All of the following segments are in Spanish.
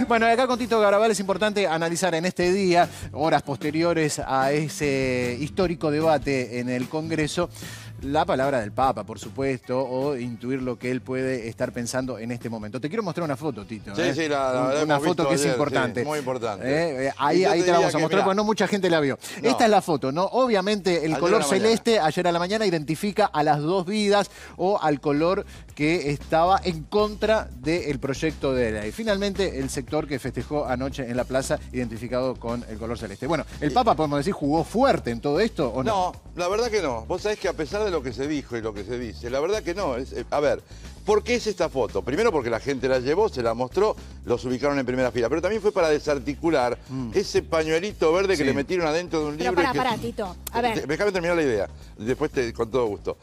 Bueno, acá con Tito Garabal es importante analizar en este día, horas posteriores a ese histórico debate en el Congreso, la palabra del Papa, por supuesto, o intuir lo que él puede estar pensando en este momento. Te quiero mostrar una foto, Tito. Sí, sí, una foto que es importante. Sí, muy importante. Ahí te la vamos a mostrar, porque no mucha gente la vio. No. Esta es la foto, ¿no? Obviamente el color celeste, ayer a la mañana, identifica a las dos vidas o al color que estaba en contra del proyecto de ley. Finalmente, el sector que festejó anoche en la plaza, identificado con el color celeste. Bueno, el Papa, podemos decir, jugó fuerte en todo esto, ¿o no? No, la verdad que no. Vos sabés que a pesar de lo que se dijo y lo que se dice, la verdad que no. A ver, ¿por qué es esta foto? Primero porque la gente la llevó, se la mostró, los ubicaron en primera fila. Pero también fue para desarticular ese pañuelito verde que le metieron adentro de un libro. Pero pará, Tito. A ver. Déjame terminar la idea. Después con todo gusto.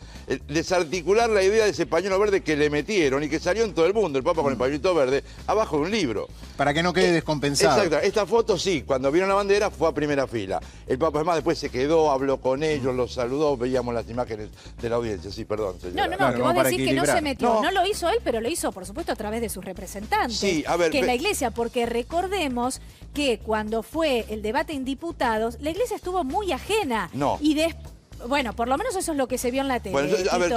Desarticular la idea de ese pañuelo verde que le metieron y que salió en todo el mundo, el Papa con el pañuelito verde, abajo de un libro. Para que no quede descompensado. Exacto. Esta foto sí, cuando vieron la bandera fue a primera fila. El Papa además después se quedó, habló con ellos, los saludó, veíamos las imágenes de la audiencia. Sí, perdón, señora. No, Claro, que vos decís que no se metió. No. No lo hizo él, pero lo hizo, por supuesto, a través de sus representantes. Sí, a ver, que es la Iglesia, porque recordemos que cuando fue el debate en diputados, la Iglesia estuvo muy ajena. No. Bueno, por lo menos eso es lo que se vio en la tele. Bueno, a ver,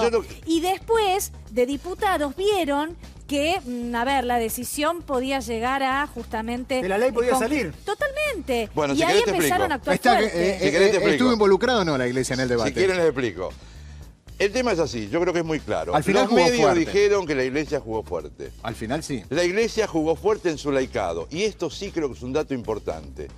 Y después de diputados vieron que, la decisión podía llegar a justamente... Que la ley podía salir. Totalmente. Bueno, y si ahí querés te empezaron a explico. actuar fuerte. Si querés te explico. ¿Estuvo involucrado o no la Iglesia en el debate? Si quieren les explico. El tema es así, yo creo que es muy claro. Al final los jugó medios fuerte. dijeron que la Iglesia jugó fuerte. Al final sí. La Iglesia jugó fuerte en su laicado. Y esto sí creo que es un dato importante.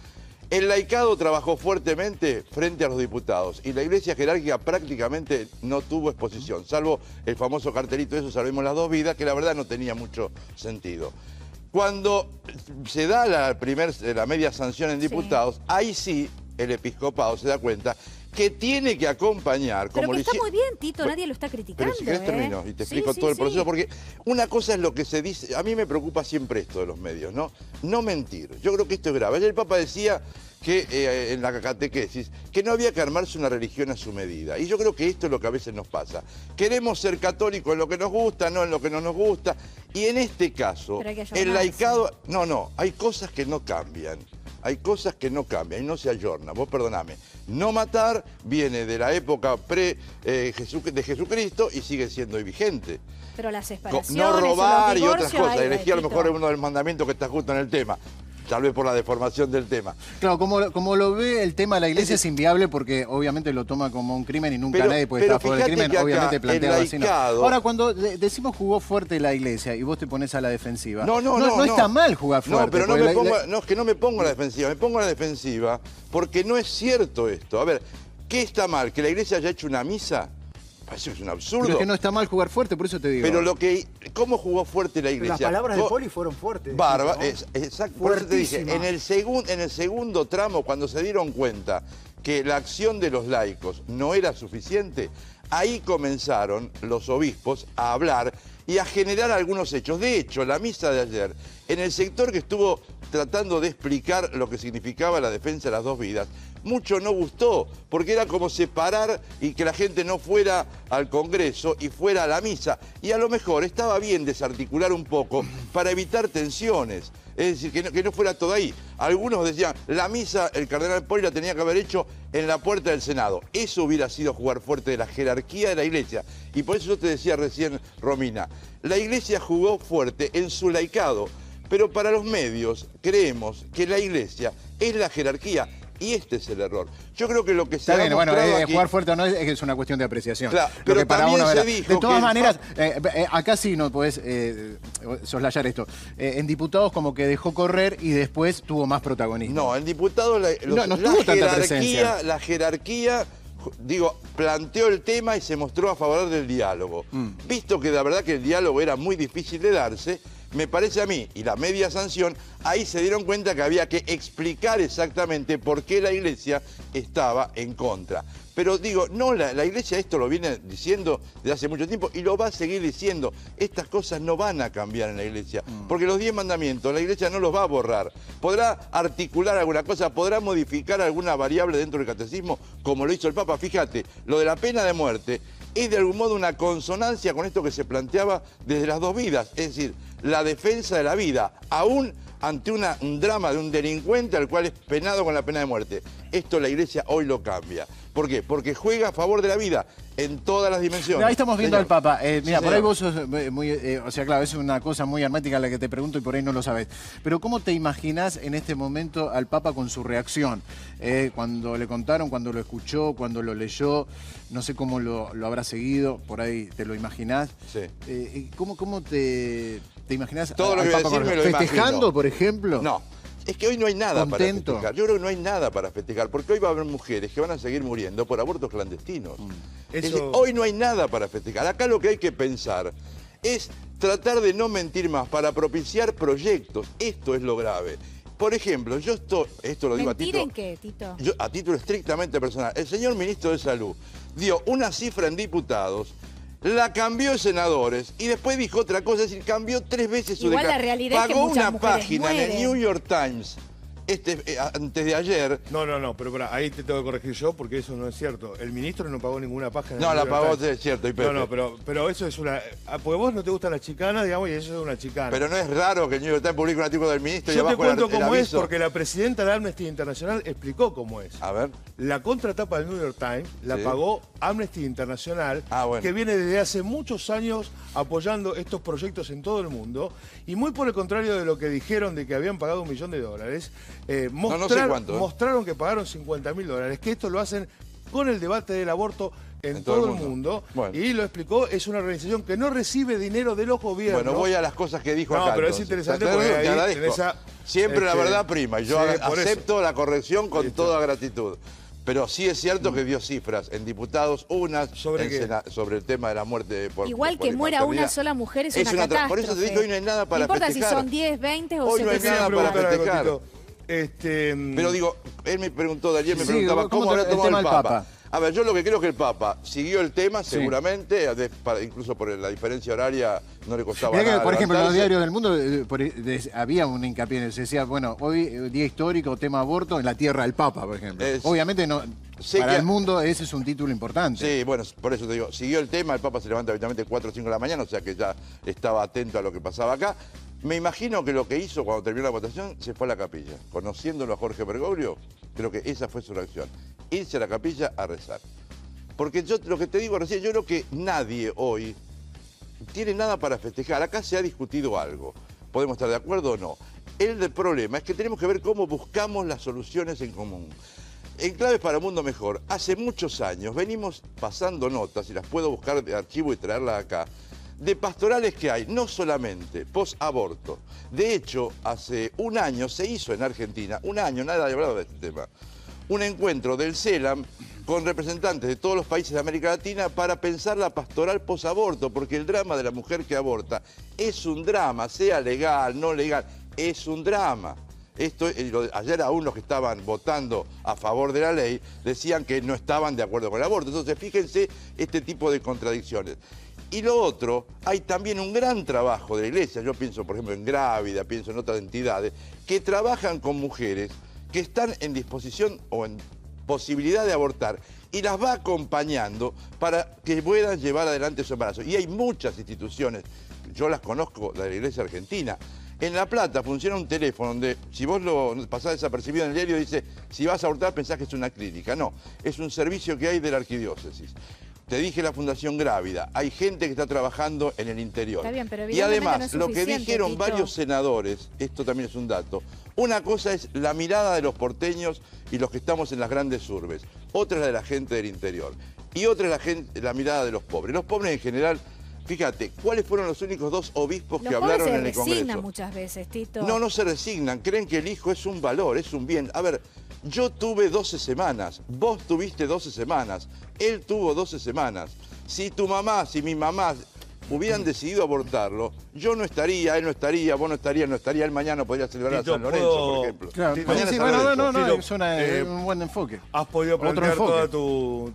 El laicado trabajó fuertemente frente a los diputados y la Iglesia jerárquica prácticamente no tuvo exposición, salvo el famoso cartelito de eso, salvemos las dos vidas, que la verdad no tenía mucho sentido. Cuando se da la media sanción en diputados, ahí sí el episcopado se da cuenta que tiene que acompañar, como Pero que lo está hicieron. muy bien, Tito, nadie lo está criticando. Pero si querés termino y te explico todo el proceso, porque una cosa es lo que se dice, a mí me preocupa siempre esto de los medios, ¿no? No mentir, yo creo que esto es grave. Ayer el Papa decía que en la catequesis, que no había que armarse una religión a su medida. Y yo creo que esto es lo que a veces nos pasa. Queremos ser católicos en lo que nos gusta, no en lo que no nos gusta. Y en este caso, el laicado... No, hay cosas que no cambian. Hay cosas que no cambian y no se ayornan. Vos perdoname. No matar viene de la época de Jesucristo y sigue siendo hoy vigente. Pero las separaciones, No robar y otras cosas. Elegí Elegí a lo mejor uno de los mandamientos que está justo en el tema. Tal vez por la deformación del tema. Claro, como lo ve el tema de la Iglesia es inviable porque obviamente lo toma como un crimen y nunca nadie puede estar a favor del crimen, obviamente planteado así. No. Ahora, cuando decimos jugó fuerte la Iglesia y vos te pones a la defensiva, no está mal jugar fuerte. No, pero no es que no me pongo a la defensiva, me pongo a la defensiva porque no es cierto esto. A ver, ¿qué está mal? ¿Que la Iglesia haya hecho una misa? Parece que es un absurdo. Pero es que no está mal jugar fuerte, por eso te digo. Pero ¿cómo jugó fuerte la Iglesia? Las palabras de Poli fueron fuertes. Bárbaro, exacto. Por eso te dije, en el segundo tramo, cuando se dieron cuenta que la acción de los laicos no era suficiente, ahí comenzaron los obispos a hablar y a generar algunos hechos. De hecho, la misa de ayer, en el sector que estuvo tratando de explicar lo que significaba la defensa de las dos vidas, mucho no gustó, porque era como separar y que la gente no fuera al Congreso y fuera a la misa. Y a lo mejor estaba bien desarticular un poco para evitar tensiones. Es decir, que no fuera todo ahí. Algunos decían, la misa el cardenal Poli la tenía que haber hecho en la puerta del Senado. Eso hubiera sido jugar fuerte de la jerarquía de la Iglesia. Y por eso yo te decía recién, Romina, la Iglesia jugó fuerte en su laicado. Pero para los medios creemos que la Iglesia es la jerarquía. Y este es el error. Yo creo que lo que se ha mostrado aquí... jugar fuerte o no es una cuestión de apreciación. Claro, pero también se dijo de todas maneras, acá sí no podés soslayar esto. En diputados como que dejó correr y después tuvo más protagonismo. No, en diputados no tuvo tanta presencia. La jerarquía, planteó el tema y se mostró a favor del diálogo. Visto que la verdad que el diálogo era muy difícil de darse, me parece a mí, y la media sanción, ahí se dieron cuenta que había que explicar exactamente por qué la Iglesia estaba en contra. Pero digo, no, la Iglesia esto lo viene diciendo desde hace mucho tiempo y lo va a seguir diciendo. Estas cosas no van a cambiar en la Iglesia, porque los 10 mandamientos la Iglesia no los va a borrar. Podrá articular alguna cosa, podrá modificar alguna variable dentro del catecismo, como lo hizo el Papa. Fíjate, lo de la pena de muerte es de algún modo una consonancia con esto que se planteaba desde las dos vidas, es decir, la defensa de la vida, aún ante un drama de un delincuente al cual es penado con la pena de muerte. Esto la Iglesia hoy lo cambia. ¿Por qué? Porque juega a favor de la vida en todas las dimensiones. Ahí estamos viendo al Papa. Mira, Sí, por ahí vos sos muy... o sea, claro, es una cosa muy hermética la que te pregunto y por ahí no lo sabes. Pero ¿cómo te imaginás en este momento al Papa con su reacción? Cuando le contaron, cuando lo escuchó, cuando lo leyó, no sé cómo lo habrá seguido, por ahí te lo imaginás. Sí. ¿Cómo te imaginás Todo lo que voy a decir me lo festejando, imagino. por ejemplo? No. Es que hoy no hay nada Contento. para festejar. Yo creo que no hay nada para festejar, porque hoy va a haber mujeres que van a seguir muriendo por abortos clandestinos. Es decir, hoy no hay nada para festejar. Acá lo que hay que pensar es tratar de no mentir más para propiciar proyectos. Esto es lo grave. Por ejemplo, esto lo digo ¿Mentir a título... en qué, Tito? A título estrictamente personal. El señor ministro de Salud dio una cifra en diputados, la cambió en senadores y después dijo otra cosa, es decir, cambió 3 veces su Igual la declaración. realidad es que Pagó muchas una mujeres página en mueren. el New York Times antes de ayer. No, pero pará, ahí te tengo que corregir yo porque eso no es cierto. El ministro no pagó ninguna página. No, la pagó, es cierto. Y Pepe. No, pero eso es una... Porque vos no te gusta la chicana, digamos, y eso es una chicana. Pero no es raro que el New York Times publique un artículo del ministro y yo te abajo cuento el cómo es, aviso. porque la presidenta de Amnesty Internacional explicó cómo es. A ver. La contratapa del New York Times la Sí. pagó Amnesty Internacional, Bueno. que viene desde hace muchos años apoyando estos proyectos en todo el mundo, y muy por el contrario de lo que dijeron de que habían pagado $1 millón, no sé cuánto, mostraron que pagaron $50.000, que esto lo hacen con el debate del aborto en todo el mundo. Bueno. Y lo explicó, es una organización que no recibe dinero de los gobiernos. Bueno, voy a las cosas que dijo No, acá. pero es entonces. interesante Te porque ahí agradezco. tenés a- Siempre la verdad prima, y yo Sí, por acepto eso. la corrección con Listo. toda gratitud. Pero sí es cierto que dio cifras en diputados, unas ¿Sobre en qué? sobre el tema de la muerte por Igual por que muera una inmaternidad. sola mujer es Es una catástrofe. por eso te digo que hoy no hay nada para no importa festejar. si son 10, 20 o Hoy no hay 700. nada para preguntar algo, festejar. Tito. Pero digo, él me preguntó, Daniel me Sí, preguntaba ¿cómo cómo te- habrá el tomado tema el del Papa. Papa? A ver, yo lo que creo es que el Papa siguió el tema, seguramente, incluso por la diferencia horaria no le costaba Mirá nada que, por ejemplo, en los levantarse. diarios del mundo había un hincapié en eso. Se decía, bueno, hoy día histórico, tema aborto en la tierra del Papa, por ejemplo. Obviamente no, sé para que- el mundo ese es un título importante. Sí, bueno, por eso te digo, siguió el tema, el Papa se levanta habitualmente 4 o 5 de la mañana, o sea que ya estaba atento a lo que pasaba acá. Me imagino que lo que hizo cuando terminó la votación, se fue a la capilla. Conociéndolo a Jorge Bergoglio, creo que esa fue su reacción. Irse a la capilla a rezar. Porque yo, lo que te digo recién, yo creo que nadie hoy tiene nada para festejar. Acá se ha discutido algo. ¿Podemos estar de acuerdo o no? El problema es que tenemos que ver cómo buscamos las soluciones en común. En Claves para un Mundo Mejor, hace muchos años venimos pasando notas, y las puedo buscar de archivo y traerlas acá, de pastorales que hay, no solamente post-aborto. De hecho, hace un año se hizo en Argentina, un año, nada de hablado de este tema, un encuentro del CELAM con representantes de todos los países de América Latina para pensar la pastoral post-aborto, porque el drama de la mujer que aborta es un drama, sea legal, no legal, es un drama. Ayer aún los que estaban votando a favor de la ley decían que no estaban de acuerdo con el aborto. Entonces, fíjense este tipo de contradicciones. Y lo otro, hay también un gran trabajo de la Iglesia, yo pienso por ejemplo en Grávida, pienso en otras entidades, que trabajan con mujeres que están en disposición o en posibilidad de abortar y las va acompañando para que puedan llevar adelante su embarazo. Y hay muchas instituciones, yo las conozco, la de la Iglesia Argentina. En La Plata funciona un teléfono donde si vos lo pasás desapercibido en el diario dice, si vas a abortar pensás que es una clínica. No, es un servicio que hay de la arquidiócesis. Te dije la Fundación Grávida, hay gente que está trabajando en el interior. Está bien, pero y evidentemente además, no es lo que suficiente, dijeron Tito. varios senadores, esto también es un dato, una cosa es la mirada de los porteños y los que estamos en las grandes urbes, otra es la de la gente del interior y otra es la mirada de los pobres. Los pobres en general, fíjate, ¿cuáles fueron los únicos 2 obispos Los que pobres hablaron se en el Congreso? resignan muchas veces, Tito. No, no se resignan, creen que el hijo es un valor, es un bien. A ver, yo tuve 12 semanas, vos tuviste 12 semanas, él tuvo 12 semanas. Si tu mamá, si mi mamá hubieran decidido abortarlo, yo no estaría, él no estaría, vos no estarías, no estaría, él mañana podría celebrar Tito, a San Lorenzo, ¿puedo- por ejemplo. Claro, Tito, Mañana sí, San bueno, Lorenzo. no, Tito, suena un buen enfoque. ¿Has podido Otro plantear enfoque. toda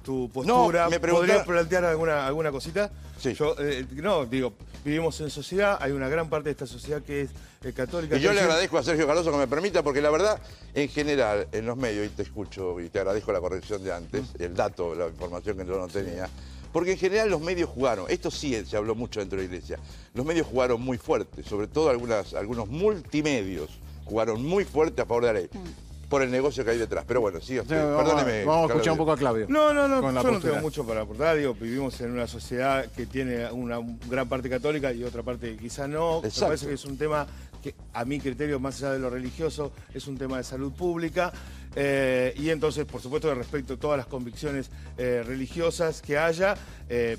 tu postura? No, me preguntaba- ¿Podrías plantear alguna cosita? Sí. Yo, no, digo, vivimos en sociedad, hay una gran parte de esta sociedad que es católica. Y yo le que- agradezco a Sergio Cardoso que me permita, porque la verdad, en general, en los medios, y te escucho y te agradezco la corrección de antes, el dato, la información que yo no tenía, porque en general los medios jugaron, esto sí se habló mucho dentro de la Iglesia, los medios jugaron muy fuerte, sobre todo algunos multimedios jugaron muy fuerte a favor de la ley. Por el negocio que hay detrás. Pero bueno, sí, perdóneme. Vamos a escuchar un poco a Claudio. No, yo no tengo mucho para aportar. Digo, vivimos en una sociedad que tiene una gran parte católica y otra parte quizá no. Exacto. Me parece que es un tema que, a mi criterio, más allá de lo religioso, es un tema de salud pública. Y entonces, por supuesto, respecto a todas las convicciones religiosas que haya,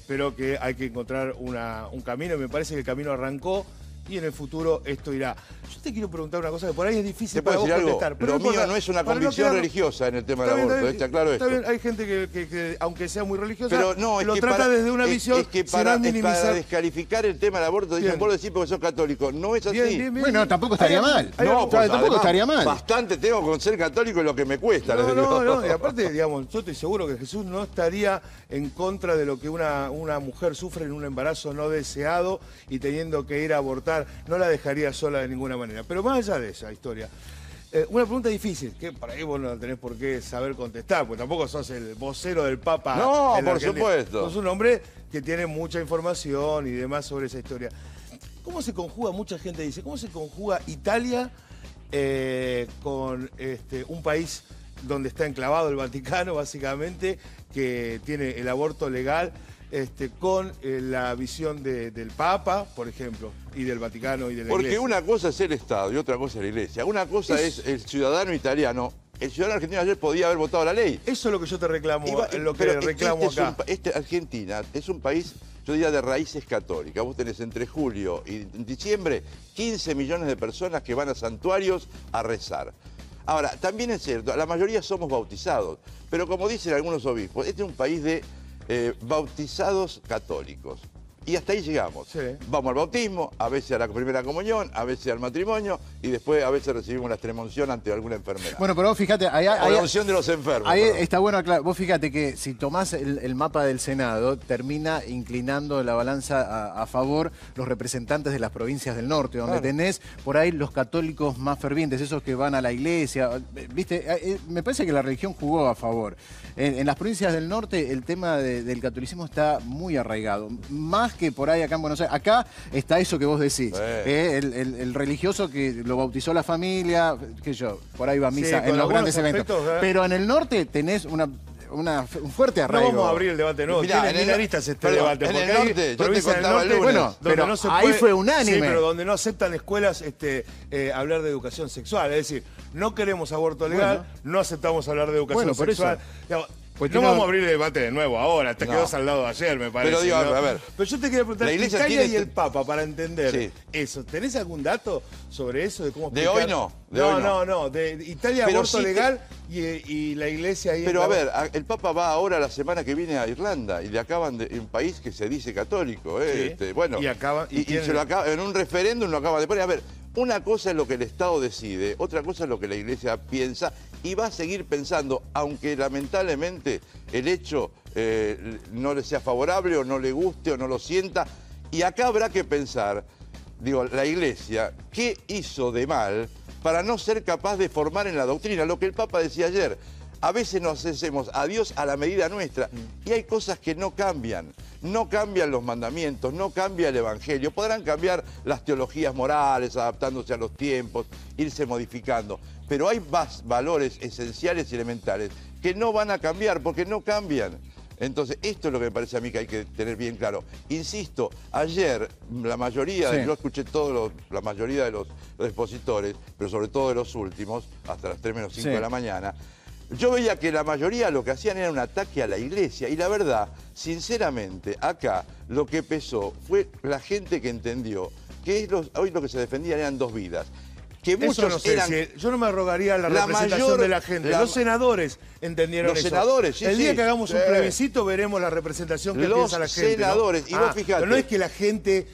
pero que hay que encontrar un camino. Y me parece que el camino arrancó. Y en el futuro esto irá. Yo te quiero preguntar una cosa que por ahí es difícil para vos contestar. Pero lo mío no es una convicción religiosa en el tema del aborto, está claro esto. Está bien, hay gente que aunque sea muy religiosa, pero no, lo trata desde una visión. Es que para descalificar el tema del aborto, dicen, vos lo decís porque sos católico. No es así. Bien. Bueno, tampoco estaría mal. No, pues, tampoco estaría mal. Bastante tengo con ser católico y lo que me cuesta. No, y aparte, digamos, yo estoy seguro que Jesús no estaría en contra de lo que una mujer sufre en un embarazo no deseado y teniendo que ir a abortar. No la dejaría sola de ninguna manera. Pero más allá de esa historia, una pregunta difícil, que para ahí vos no tenés por qué saber contestar, porque tampoco sos el vocero del Papa. No, por supuesto. Sos un hombre que tiene mucha información y demás sobre esa historia. ¿Cómo se conjuga, mucha gente dice, cómo se conjuga Italia con un país donde está enclavado el Vaticano, básicamente, que tiene el aborto legal, con la visión del Papa, por ejemplo, y del Vaticano y de la Iglesia? Porque una cosa es el Estado y otra cosa es la Iglesia. Una cosa es el ciudadano italiano. El ciudadano argentino ayer podía haber votado la ley. Eso es lo que yo te reclamo, acá. Argentina es un país, yo diría, de raíces católicas. Vos tenés entre julio y diciembre 15 millones de personas que van a santuarios a rezar. Ahora, también es cierto, la mayoría somos bautizados, pero como dicen algunos obispos, este es un país de bautizados católicos. Y hasta ahí llegamos. Sí. Vamos al bautismo, a veces a la primera comunión, a veces al matrimonio y después a veces recibimos la extremunción ante alguna enfermedad. Bueno, pero vos fíjate... la unción de los enfermos. Ahí está bueno, claro. Vos fíjate que si tomás el mapa del Senado, termina inclinando la balanza a favor los representantes de las provincias del norte, donde tenés por ahí los católicos más fervientes, esos que van a la iglesia. ¿Viste? Me parece que la religión jugó a favor. En las provincias del norte el tema del catolicismo está muy arraigado. Más que por ahí acá en Buenos Aires. Acá está eso que vos decís. El religioso que lo bautizó la familia, qué sé yo, por ahí va a misa en los grandes eventos. Pero en el norte tenés un fuerte arraigo. No vamos a abrir el debate nuevo. Mirá, tiene aristas debate. En el norte, yo te contaba el lunes. Bueno, pero no se puede, ahí fue unánime. Sí, pero donde no aceptan escuelas hablar de educación sexual. Es decir, no queremos aborto legal, no aceptamos hablar de educación sexual. Pues no vamos a abrir el debate de nuevo ahora, te quedó saldado de ayer, me parece. Pero digo, a ver. Pero yo te quería preguntar, Italia y el Papa, para entender eso, ¿tenés algún dato sobre eso? ¿De cómo explicar? De hoy no. No, de Italia aborto legal y la Iglesia ahí... Pero a ver, el Papa va ahora la semana que viene a Irlanda y le acaban de... un país que se dice católico, bueno. Y se lo acaba, en un referéndum lo acaban de poner. A ver, una cosa es lo que el Estado decide, otra cosa es lo que la Iglesia piensa y va a seguir pensando, aunque lamentablemente el hecho no le sea favorable o no le guste o no lo sienta. Y acá habrá que pensar, digo, la Iglesia, ¿qué hizo de mal para no ser capaz de formar en la doctrina? Lo que el Papa decía ayer, a veces nos hacemos a Dios a la medida nuestra y hay cosas que no cambian. No cambian los mandamientos, no cambia el Evangelio. Podrán cambiar las teologías morales, adaptándose a los tiempos, irse modificando. Pero hay valores esenciales y elementales que no van a cambiar porque no cambian. Entonces, esto es lo que me parece a mí que hay que tener bien claro. Insisto, ayer la mayoría, yo escuché la mayoría de los expositores, pero sobre todo de los últimos, hasta las 3 menos 5 de la mañana, yo veía que la mayoría lo que hacían era un ataque a la Iglesia y la verdad, sinceramente, acá lo que pesó fue la gente que entendió que hoy lo que se defendían eran 2 vidas. Que muchos no sé, yo no me arrogaría la representación de la gente. Los senadores entendieron eso. Los senadores, sí. El día que hagamos un plebiscito veremos la representación que piensa la gente. Los senadores, y vos fijate. Pero no es que la gente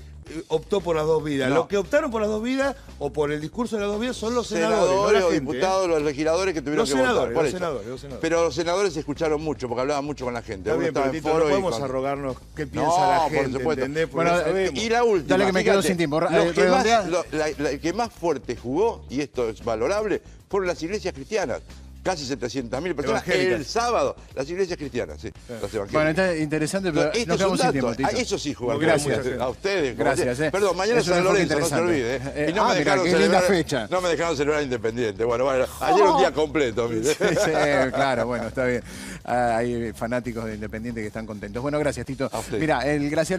optó por las 2 vidas. Los que optaron por las 2 vidas o por el discurso de las 2 vidas son los senadores, no la los gente, diputados, los legisladores que tuvieron que votar. Los senadores. Pero los senadores se escucharon mucho porque hablaban mucho con la gente. Está bien, pero Tito, no podemos arrogarnos qué piensa la gente, por supuesto. ¿entendés? Bueno, y la última, dale que me quedo sin tiempo. El que más fuerte jugó, y esto es valorable, fueron las iglesias cristianas. casi 700.000 personas el sábado. Las iglesias cristianas, sí. Las evangélicas. Bueno, está interesante, pero este nos quedamos sin tiempo, Tito. Eso sí, jugar. Gracias. A ustedes. Gracias. Perdón, mañana es San Lorenzo, no se olvide. Y no me dejaron qué celebrar, linda fecha. No me dejaron celebrar Independiente. Bueno, ayer un día completo, mire. Sí, claro, bueno, está bien. Hay fanáticos de Independiente que están contentos. Bueno, gracias, Tito. Mira, el Gracial